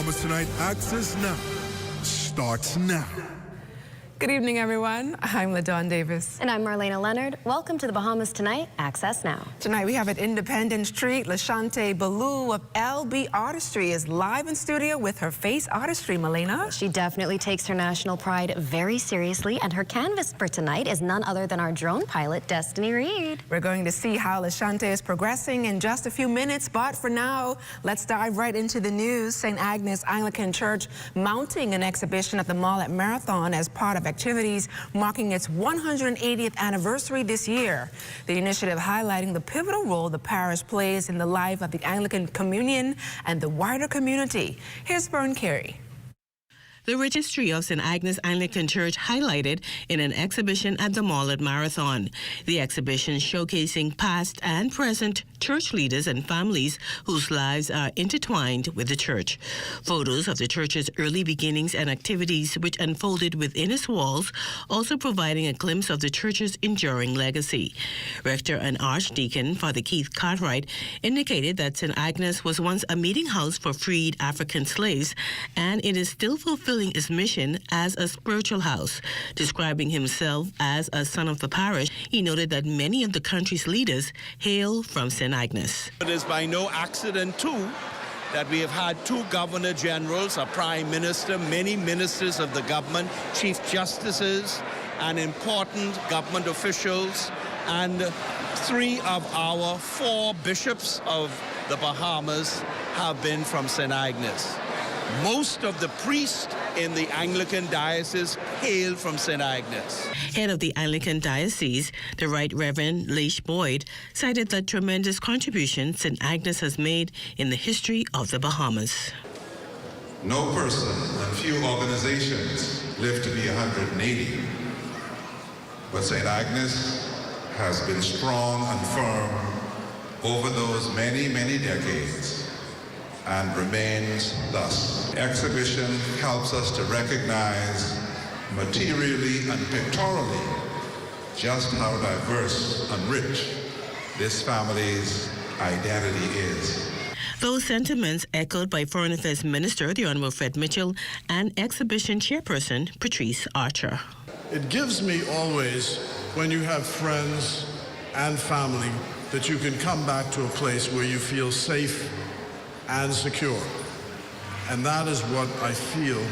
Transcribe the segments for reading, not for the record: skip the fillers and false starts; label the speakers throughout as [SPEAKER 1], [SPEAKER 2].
[SPEAKER 1] Bahamas Tonight Access Now starts now.
[SPEAKER 2] Good evening, everyone. I'm LaDawn Davis.
[SPEAKER 3] And I'm Marlena Leonard. Welcome to the Bahamas Tonight Access Now.
[SPEAKER 2] Tonight we have at Independence Street, LaShante Ballou of LB Artistry is live in studio with her face artistry, Malena.
[SPEAKER 3] She definitely takes her national pride very seriously, and her canvas for tonight is none other than our drone pilot, Destiny Reed.
[SPEAKER 2] We're going to see how LaShante is progressing in just a few minutes, but for now, let's dive right into the news. St. Agnes Anglican Church mounting an exhibition at the mall at Marathon as part of activities marking its 180th anniversary this year. The initiative highlighting the pivotal role the parish plays in the life of the Anglican Communion and the wider community. Here's Vern Carey.
[SPEAKER 4] The registry of St. Agnes Anglican Church highlighted in an exhibition at the mall at Marathon. The exhibition showcasing past and present church leaders and families whose lives are intertwined with the church. Photos of the church's early beginnings and activities which unfolded within its walls, also providing a glimpse of the church's enduring legacy. Rector and Archdeacon Father Keith Cartwright indicated that St. Agnes was once a meeting house for freed African slaves, and it is still fulfilling its mission as a spiritual house. Describing himself as a son of the parish, he noted that many of the country's leaders hail from St. Agnes.
[SPEAKER 5] It is by no accident, too, that we have had two governor generals, a prime minister, many ministers of the government, chief justices, and important government officials, and 3 of our 4 bishops of the Bahamas have been from St. Agnes. Most of the priests in the Anglican diocese hail from St. Agnes.
[SPEAKER 4] Head of the Anglican diocese, the Right Reverend Leish Boyd, cited the tremendous contribution St. Agnes has made in the history of the Bahamas.
[SPEAKER 6] No person and few organizations live to be 180, but St. Agnes has been strong and firm over those many, many decades, and remains thus. The exhibition helps us to recognize materially and pictorially just how diverse and rich this family's identity is.
[SPEAKER 4] Those sentiments echoed by Foreign Affairs Minister, the Honorable Fred Mitchell, and exhibition chairperson, Patrice Archer.
[SPEAKER 7] It gives me always, when you have friends and family, that you can come back to a place where you feel safe and secure. And that is what I feel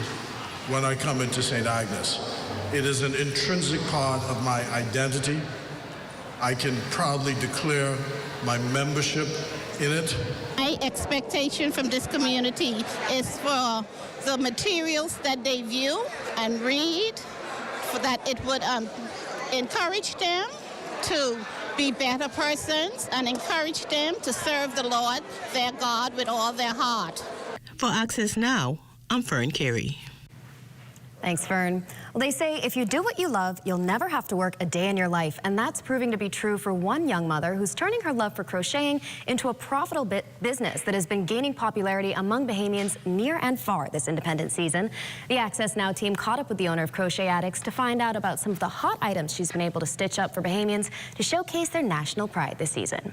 [SPEAKER 7] when I come into St. Agnes. It is an intrinsic part of my identity. I can proudly declare my membership in it.
[SPEAKER 8] My expectation from this community is for the materials that they view and read, for that it would encourage them to be better persons and encourage them to serve the Lord, their God, with all their heart.
[SPEAKER 4] For Access Now, I'm Fern Carey.
[SPEAKER 3] Thanks, Fern. Well, they say if you do what you love, you'll never have to work a day in your life. And that's proving to be true for one young mother who's turning her love for crocheting into a profitable business that has been gaining popularity among Bahamians near and far this independent season. The Access Now team caught up with the owner of Crochet Addicts to find out about some of the hot items she's been able to stitch up for Bahamians to showcase their national pride this season.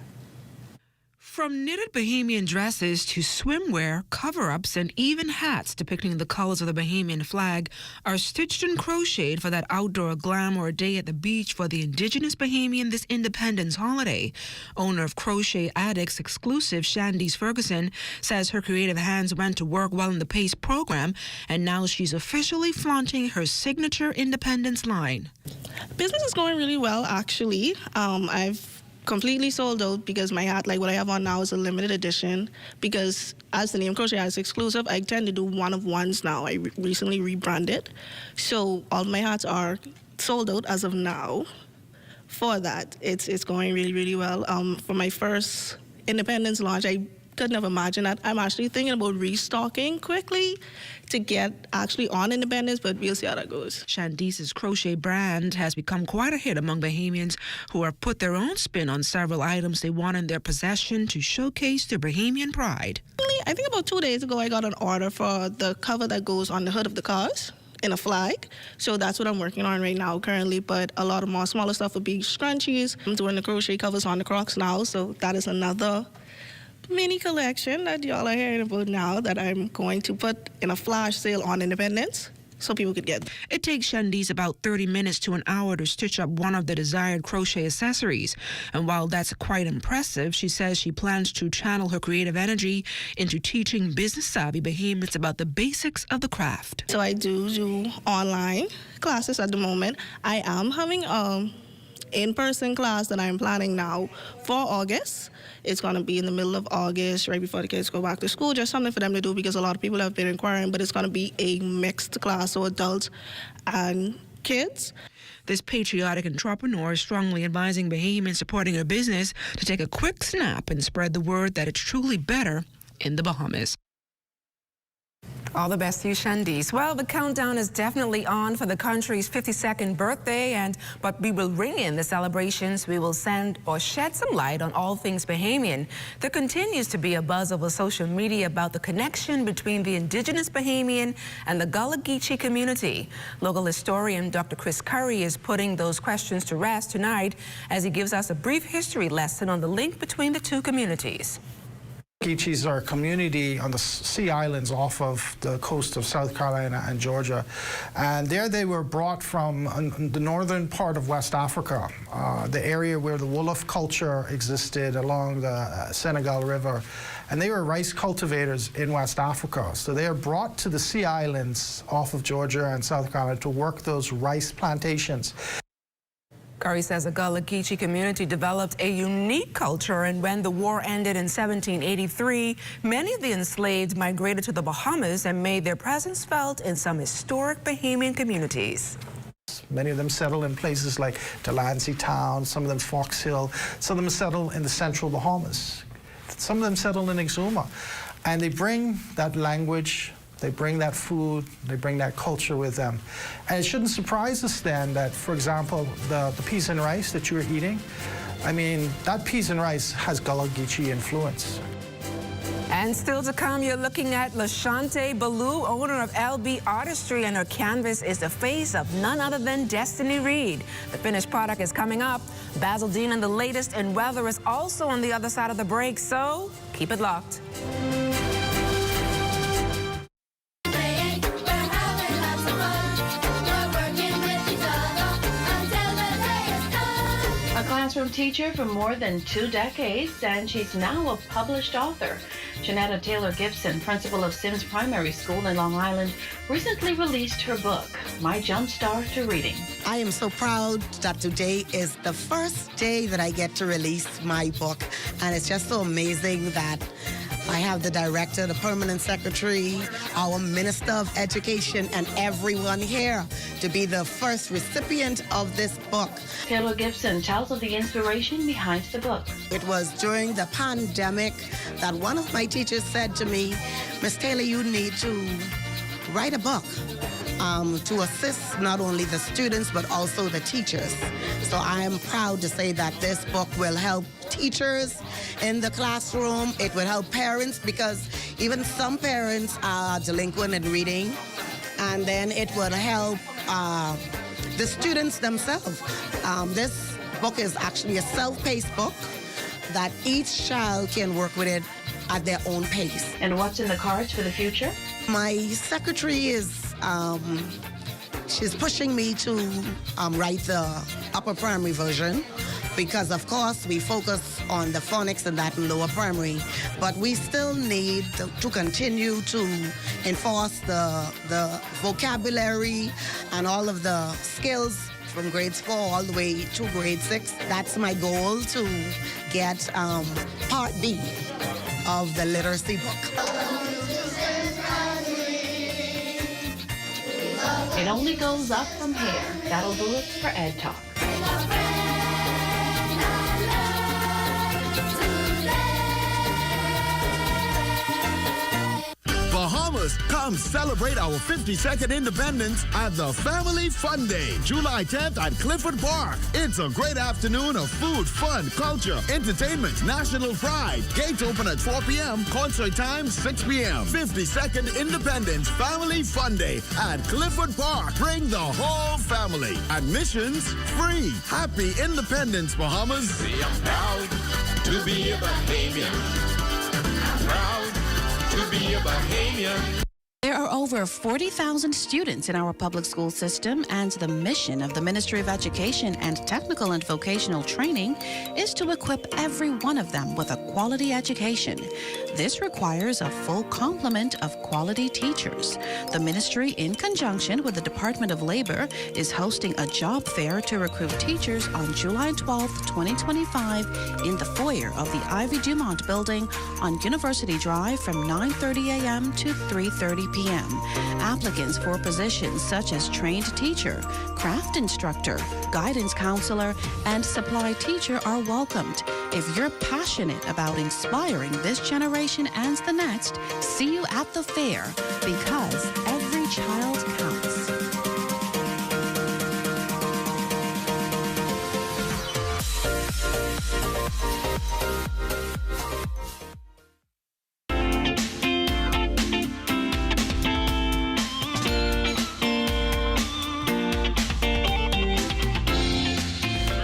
[SPEAKER 9] From knitted Bahamian dresses to swimwear, cover-ups, and even hats depicting the colors of the Bahamian flag are stitched and crocheted for that outdoor glam or a day at the beach for the indigenous Bahamian this Independence holiday. Owner of Crochet Addicts exclusive, Shandice Ferguson, says her creative hands went to work while in the PACE program, and now she's officially flaunting her signature Independence line.
[SPEAKER 10] Business is going really well, actually. I've completely sold out because my hat, like what I have on now, is a limited edition. Because as the name Crochet is exclusive, I tend to do one-of-ones now. I recently rebranded. So all my hats are sold out as of now. For that, it's going really, really well. For my first Independence launch, I couldn't have imagined that. I'm actually thinking about restocking quickly to get actually on Independence, but we'll see how that goes.
[SPEAKER 9] Shandice's crochet brand has become quite a hit among Bahamians who have put their own spin on several items they want in their possession to showcase their Bahamian pride.
[SPEAKER 10] I think about 2 days ago, I got an order for the cover that goes on the hood of the cars in a flag. So that's what I'm working on right now currently, but a lot of more smaller stuff would be scrunchies. I'm doing the crochet covers on the Crocs now, so that is another mini collection that y'all are hearing about now that I'm going to put in a flash sale on Independence so people could get.
[SPEAKER 9] It takes Shandice about 30 minutes to an hour to stitch up one of the desired crochet accessories. And while that's quite impressive, she says she plans to channel her creative energy into teaching business-savvy Bahamians about the basics of the craft.
[SPEAKER 10] So I do online classes at the moment. I am having in-person class that I'm planning now for August. It's going to be in the middle of August, right before the kids go back to school, just something for them to do because a lot of people have been inquiring, but it's going to be a mixed class, so adults and kids.
[SPEAKER 9] This patriotic entrepreneur is strongly advising Bahamians supporting her business to take a quick snap and spread the word that it's truly better in the Bahamas.
[SPEAKER 2] All the best to you, Shandice. Well, the countdown is definitely on for the country's 52nd birthday, but we will ring in the celebrations. We will send or shed some light on all things Bahamian. There continues to be a buzz over social media about the connection between the indigenous Bahamian and the Gullah Geechee community. Local historian Dr. Chris Curry is putting those questions to rest tonight as he gives us a brief history lesson on the link between the two communities.
[SPEAKER 11] Geechees are a community on the Sea Islands off of the coast of South Carolina and Georgia. And there they were brought from the northern part of West Africa, the area where the Wolof culture existed along the Senegal River. And they were rice cultivators in West Africa. So they are brought to the Sea Islands off of Georgia and South Carolina to work those rice plantations.
[SPEAKER 2] Curry says the Gullah Geechee community developed a unique culture, and when the war ended in 1783, many of the enslaved migrated to the Bahamas and made their presence felt in some historic Bahamian communities.
[SPEAKER 11] Many of them settled in places like Delancey Town, some of them Fox Hill, some of them settled in the central Bahamas. Some of them settled in Exuma. And they bring that language, they bring that food, they bring that culture with them. And it shouldn't surprise us then that, for example, the peas and rice that you're eating, I mean, that peas and rice has Gullah Geechee influence.
[SPEAKER 2] And still to come, you're looking at Lashante Ballou, owner of LB Artistry, and her canvas is the face of none other than Destiny Reed. The finished product is coming up. Basil Dean and the latest in weather is also on the other side of the break, so keep it locked.
[SPEAKER 12] Classroom teacher for more than 2 decades, and she's now a published author. Janetta Taylor Gibson, principal of Sims Primary School in Long Island, recently released her book, My Jumpstart to Reading.
[SPEAKER 13] I am so proud that today is the first day that I get to release my book, and it's just so amazing that I have the director, the permanent secretary, our Minister of Education, and everyone here to be the first recipient of this book.
[SPEAKER 12] Taylor Gibson tells of the inspiration behind the book.
[SPEAKER 13] It was during the pandemic that one of my teachers said to me, Miss Taylor, you need to write a book to assist not only the students but also the teachers. So I am proud to say that this book will help teachers in the classroom. It will help parents because even some parents are delinquent in reading. And then it will help the students themselves. This book is actually a self-paced book that each child can work with it at their own pace.
[SPEAKER 12] And what's in the cards for the future?
[SPEAKER 13] My secretary is, she's pushing me to write the upper primary version because, of course, we focus on the phonics and that in lower primary, but we still need to continue to enforce the vocabulary and all of the skills from grades 4 all the way to grade 6. That's my goal, to get part B of the literacy book.
[SPEAKER 12] It only goes up from here. That'll do it for Ed Talk.
[SPEAKER 1] Bahamas, come celebrate our 52nd independence at the Family Fun Day, July 10th at Clifford Park. It's a great afternoon of food, fun, culture, entertainment, national pride. Gates open at 4 p.m., concert time 6 p.m. 52nd Independence Family Fun Day at Clifford Park. Bring the whole family. Admissions free. Happy Independence, Bahamas.
[SPEAKER 14] See, I'm proud to be a Bahamian. to be a Bahamian.
[SPEAKER 15] There are over 40,000 students in our public school system, and the mission of the Ministry of Education and Technical and Vocational Training is to equip every one of them with a quality education. This requires a full complement of quality teachers. The ministry, in conjunction with the Department of Labor, is hosting a job fair to recruit teachers on July 12, 2025 in the foyer of the Ivy Dumont Building on University Drive from 9:30 a.m. to 3:30 p.m. Applicants for positions such as trained teacher, craft instructor, guidance counselor, and supply teacher are welcomed. If you're passionate about inspiring this generation and the next, see you at the fair, because every child counts.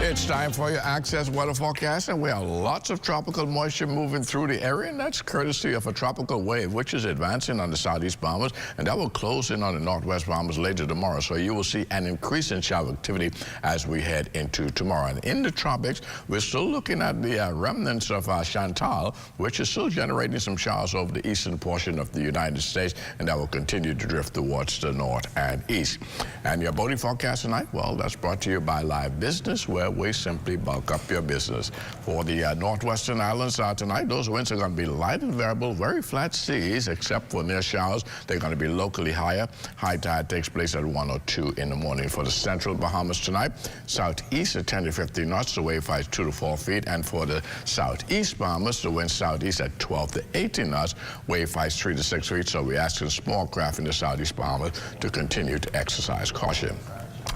[SPEAKER 16] It's time for your Access weather forecast, and we have lots of tropical moisture moving through the area, and that's courtesy of a tropical wave which is advancing on the southeast Bahamas, and that will close in on the northwest Bahamas later tomorrow. So you will see an increase in shower activity as we head into tomorrow. And in the tropics, we're still looking at the remnants of Chantal, which is still generating some showers over the eastern portion of the United States, and that will continue to drift towards the north and east. And your boating forecast tonight, well, that's brought to you by Live Business, where we simply bulk up your business. For the northwestern islands tonight, those winds are going to be light and variable, very flat seas, except for near showers. They're going to be locally higher. High tide takes place at 1 or 2 in the morning. For the central Bahamas tonight, southeast at 10 to 15 knots, the wave height 2 to 4 feet. And for the southeast Bahamas, the wind southeast at 12 to 18 knots, wave height 3 to 6 feet. So we're asking small craft in the southeast Bahamas to continue to exercise caution.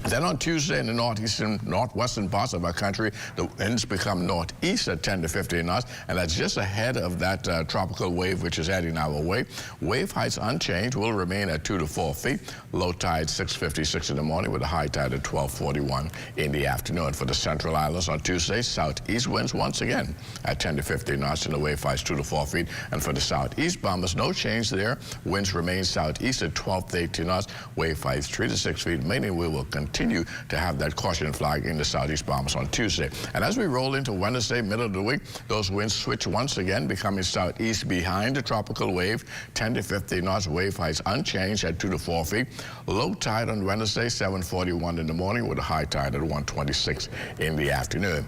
[SPEAKER 16] Then on Tuesday in the northeastern, northwestern parts of our country, the winds become northeast at 10 to 15 knots, and that's just ahead of that tropical wave which is heading our way. Wave heights unchanged, will remain at 2 to 4 feet. Low tide 6:56 in the morning with a high tide at 12:41 in the afternoon. For the central islands on Tuesday, southeast winds once again at 10 to 15 knots, and the wave heights 2 to 4 feet. And for the southeast Bahamas, no change there. Winds remain southeast at 12 to 18 knots, wave heights 3 to 6 feet, meaning we will continue to have that caution flag in the southeast Bahamas on Tuesday. And as we roll into Wednesday, middle of the week, those winds switch once again, becoming southeast behind the tropical wave, 10 to 15 knots, wave heights unchanged at 2 to 4 feet. Low tide on Wednesday, 7:41 in the morning with a high tide at 1:26 in the afternoon.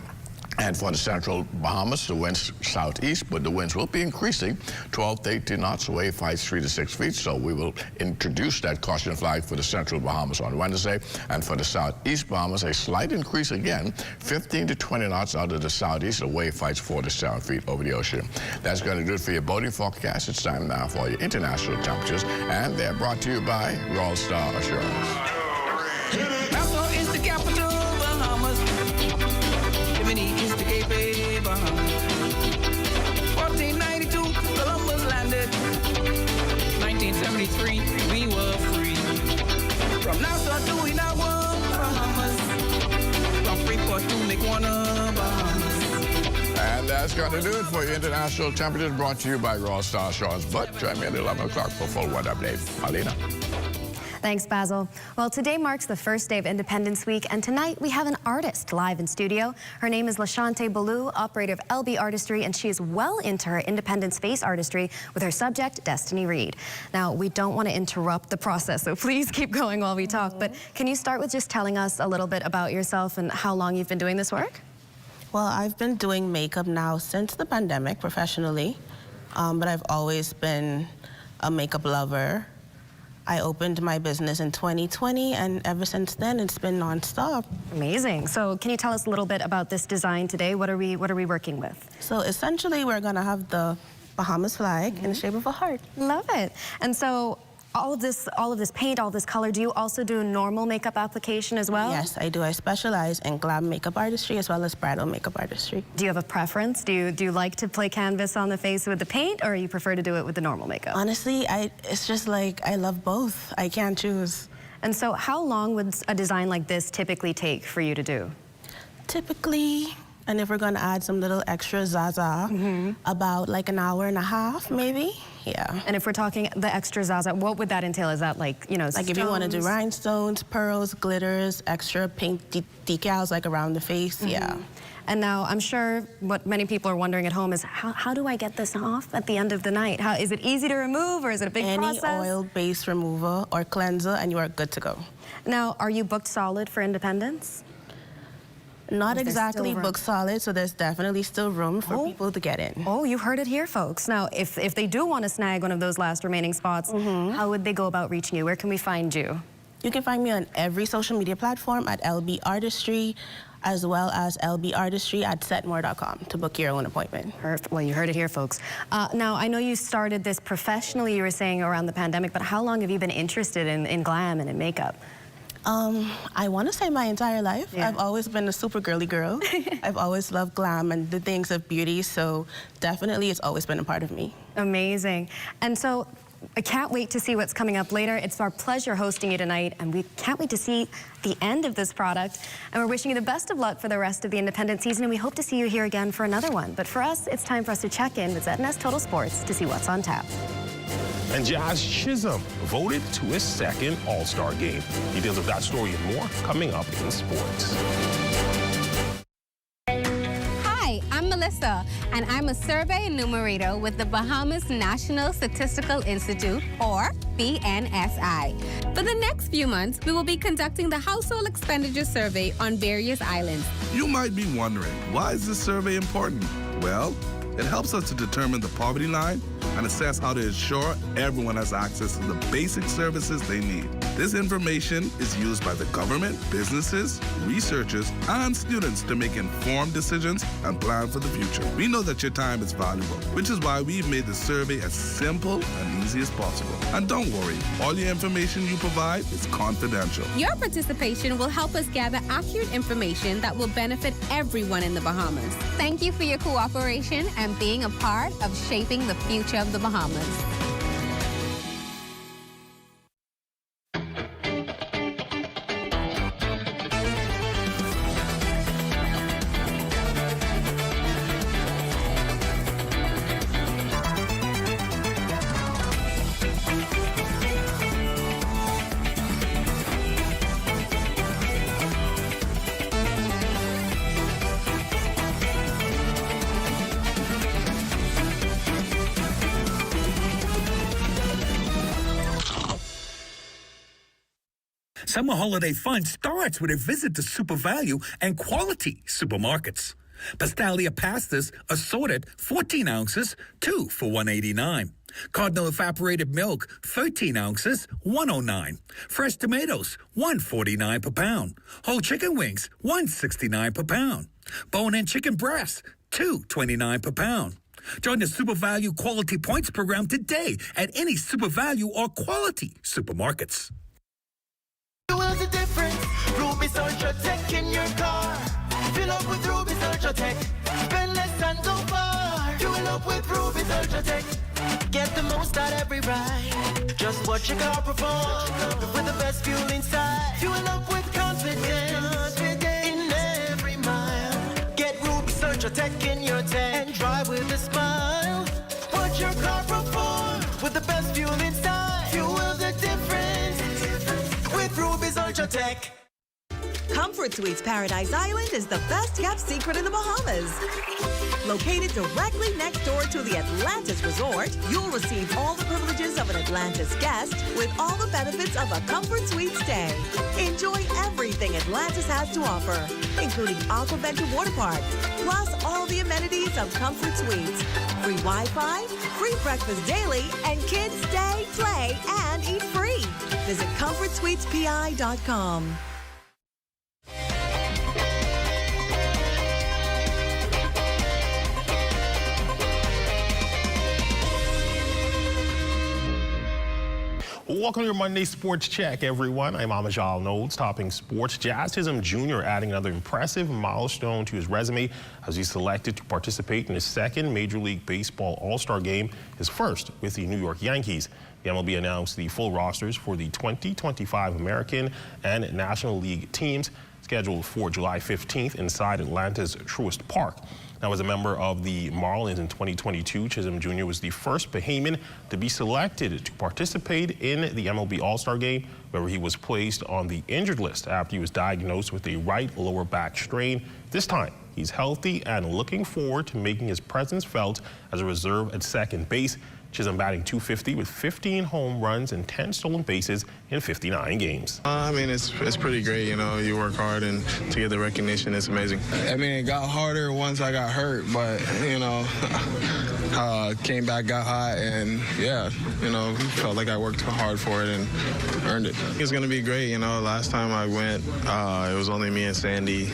[SPEAKER 16] And for the central Bahamas, the winds southeast, but the winds will be increasing, 12 to 18 knots, wave heights 3 to 6 feet. So we will introduce that caution flag for the central Bahamas on Wednesday. And for the southeast Bahamas, a slight increase again, 15 to 20 knots out of the southeast, the wave heights 4 to 7 feet over the ocean. That's going to do it for your boating forecast. It's time now for your international temperatures, and they're brought to you by Royal Star Assurance.
[SPEAKER 14] Nassau is the capital, Bahamas. Bimini is the Cape, Bahamas. 1492, Columbus landed. 1973, we were free. From Nassau to Inawa, Bahamas. From Freeport to Mequona, Bahamas.
[SPEAKER 16] And that's going to do it for your international temperatures, brought to you by Royal Star Assurance. But join me at 11 o'clock for full weather update. Marlena.
[SPEAKER 3] Thanks, Basil. Well, today marks the first day of Independence Week, and tonight we have an artist live in studio. Her name is Lashante Ballou, operator of LB Artistry, and she is well into her independence face artistry with her subject, Destiny Reed. Now, we don't want to interrupt the process, so please keep going while we talk, but can you start with just telling us a little bit about yourself and how long you've been doing this work?
[SPEAKER 17] Well, I've been doing makeup now since the pandemic professionally, but I've always been a makeup lover. I opened my business in 2020, and ever since then, it's been nonstop.
[SPEAKER 3] Amazing. So can you tell us a little bit about this design today? What are we working with?
[SPEAKER 17] So essentially, we're gonna have the Bahamas flag in the shape of a heart.
[SPEAKER 3] Love it. And so all of this paint, all of this color, do you also do normal makeup application as well?
[SPEAKER 17] Yes, I do. I specialize in glam makeup artistry as well as bridal makeup artistry.
[SPEAKER 3] Do you have a preference? Do you like to play canvas on the face with the paint, or you prefer to do it with the normal makeup?
[SPEAKER 17] Honestly, it's just like I love both. I can't choose.
[SPEAKER 3] And so how long would a design like this typically take for you to do?
[SPEAKER 17] Typically And if we're going to add some little extra zaza, about like an hour and a half, maybe. Yeah.
[SPEAKER 3] And if we're talking the extra zaza, what would that entail? Is that like, you know,
[SPEAKER 17] like
[SPEAKER 3] stones?
[SPEAKER 17] If you want to do rhinestones, pearls, glitters, extra pink decals like around the face, yeah.
[SPEAKER 3] And now I'm sure what many people are wondering at home is how do I get this off at the end of the night? Is it easy to remove or is it a big process?
[SPEAKER 17] Any oil-based remover or cleanser and you are good to go.
[SPEAKER 3] Now, are you booked solid for Independence?
[SPEAKER 17] Not exactly booked solid, so there's definitely still room for people to get in.
[SPEAKER 3] Oh, you heard it here, folks. Now, if they do want to snag one of those last remaining spots, how would they go about reaching you? Where can we find you?
[SPEAKER 17] You can find me on every social media platform at LB Artistry, as well as lbartistry@setmore.com to book your own appointment.
[SPEAKER 3] Perfect. Well, you heard it here, folks. Now, I know you started this professionally, you were saying, around the pandemic, but how long have you been interested in glam and in makeup?
[SPEAKER 17] I want to say my entire life. I've always been a super girly girl. I've always loved glam and the things of beauty, so definitely it's always been a part of me.
[SPEAKER 3] Amazing. And so I can't wait to see what's coming up later. It's our pleasure hosting you tonight, and we can't wait to see the end of this product. And we're wishing you the best of luck for the rest of the Independence season, and we hope to see you here again for another one. But for us, it's time for us to check in with Agnes Total Sports to see what's on tap.
[SPEAKER 18] And Jazz Chisholm voted to his second All-Star game. Details of that story and more coming up in sports.
[SPEAKER 19] Hi, I'm Melissa, and I'm a survey enumerator with the Bahamas National Statistical Institute, or BNSI. For the next few months, we will be conducting the Household Expenditure Survey on various islands.
[SPEAKER 20] You might be wondering, why is this survey important? Well, it helps us to determine the poverty line and assess how to ensure everyone has access to the basic services they need. This information is used by the government, businesses, researchers, and students to make informed decisions and plan for the future. We know that your time is valuable, which is why we've made the survey as simple and easy as possible. And don't worry, all your information you provide is confidential.
[SPEAKER 19] Your participation will help us gather accurate information that will benefit everyone in the Bahamas. Thank you for your cooperation and being a part of shaping the future of the Bahamas.
[SPEAKER 21] Summer holiday fun starts with a visit to Super Value and Quality supermarkets. Pastalia pastas assorted 14 ounces, 2 for $1.89. Cardinal evaporated milk, 13 ounces, $1.09. Fresh tomatoes, $1.49 per pound. Whole chicken wings, $1.69 per pound. Bone-in chicken breasts, $2.29 per pound. Join the Super Value Quality Points program today at any Super Value or Quality supermarkets.
[SPEAKER 22] Fuel the difference. Ruby's Ultra Tech in your car. Fill up with Ruby's Ultra Tech. Spend less and go far. Fuel up with Ruby's Ultra Tech. Get the most out every ride. Just watch your car perform with the best fuel inside. Fuel up with confidence in every mile. Get Ruby's Ultra Tech in your tank and drive with a smile. Watch your car perform with the best fuel inside. Fuel the difference. Ruby's Ultra Tech.
[SPEAKER 23] Comfort Suites Paradise Island is the best-kept secret in the Bahamas. Located directly next door to the Atlantis Resort, you'll receive all the privileges of an Atlantis guest with all the benefits of a Comfort Suite stay. Enjoy everything Atlantis has to offer, including Aquaventure Water Park, plus all the amenities of Comfort Suites. Free Wi-Fi, free breakfast daily, and kids stay, play, and eat free. Visit ComfortSuitesPI.com.
[SPEAKER 18] Welcome to your Monday Sports Check, everyone. I'm Amajal Nodes, topping sports. Jazz Chisholm Jr. adding another impressive milestone to his resume as he's selected to participate in his second Major League Baseball All-Star game, his first with the New York Yankees. The MLB announced the full rosters for the 2025 American and National League teams. scheduled for July 15th inside Atlanta's Truist Park. Now, as a member of the Marlins in 2022, Chisholm Jr. was the first Bahamian to be selected to participate in the MLB All-Star Game, where he was placed on the injured list after he was diagnosed with a right lower back strain. This time, he's healthy and looking forward to making his presence felt as a reserve at second base. Chisholm batting .250 with 15 home runs and 10 stolen bases in 59 games.
[SPEAKER 5] I mean, it's pretty great, you know. You work hard, and to get the recognition, it's amazing. I mean, it got harder once I got hurt, but, you know, came back, got hot, and, yeah, you know, felt like I worked hard for it and earned it. It's going to be great, you know. Last time I went, it was only me and Sandy,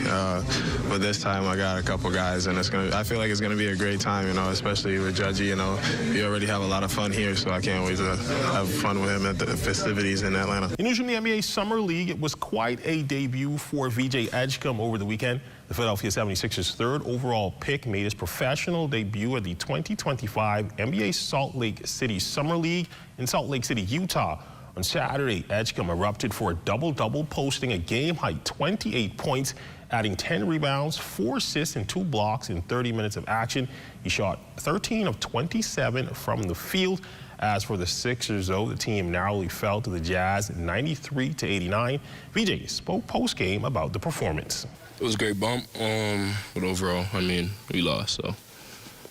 [SPEAKER 5] but this time I got a couple guys, and I feel like it's going to be a great time, you know, especially with Judgy, you know. We already have a lot of fun here, so I can't wait to have fun with him at the festivities in Atlanta.
[SPEAKER 18] In news from the NBA Summer League, it was quite a debut for VJ Edgecombe over the weekend. The Philadelphia 76ers' third overall pick made his professional debut at the 2025 NBA Salt Lake City Summer League in Salt Lake City, Utah. On Saturday, Edgecombe erupted for a double-double, posting a game-high 28 points, adding 10 rebounds, 4 assists, and 2 blocks in 30 minutes of action. He shot 13 of 27 from the field. As for the Sixers, though, the team narrowly fell to the Jazz 93-89. VJ spoke post-game about the performance.
[SPEAKER 6] It was a great bump, but overall, I mean, we lost, so.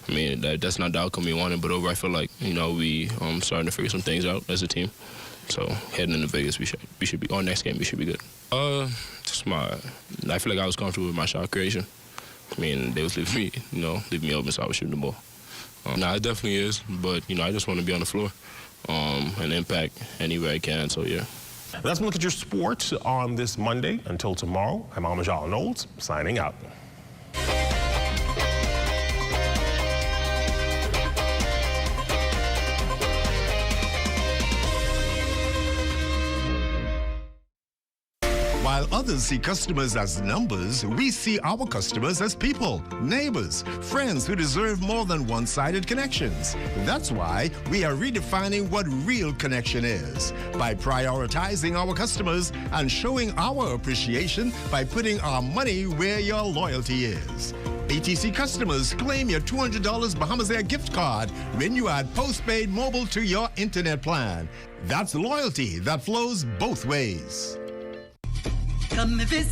[SPEAKER 6] I mean, that's not the outcome we wanted, but overall, I feel like, you know, we starting to figure some things out as a team. So heading into Vegas, we should be, our next game, we should be good. I feel like I was comfortable with my shot creation. I mean, they was leaving me open, so I was shooting the ball. It definitely is, but, you know, I just want to be on the floor and impact anywhere I can, so yeah.
[SPEAKER 18] Let's look at your sports on this Monday. Until tomorrow, I'm Amajal Knowles, signing out.
[SPEAKER 7] While others see customers as numbers, we see our customers as people, neighbors, friends who deserve more than one-sided connections. That's why we are redefining what real connection is by prioritizing our customers and showing our appreciation by putting our money where your loyalty is. ATC customers, claim your $200 Bahamas Air gift card when you add postpaid mobile to your internet plan. That's loyalty that flows both ways.
[SPEAKER 24] Come visit.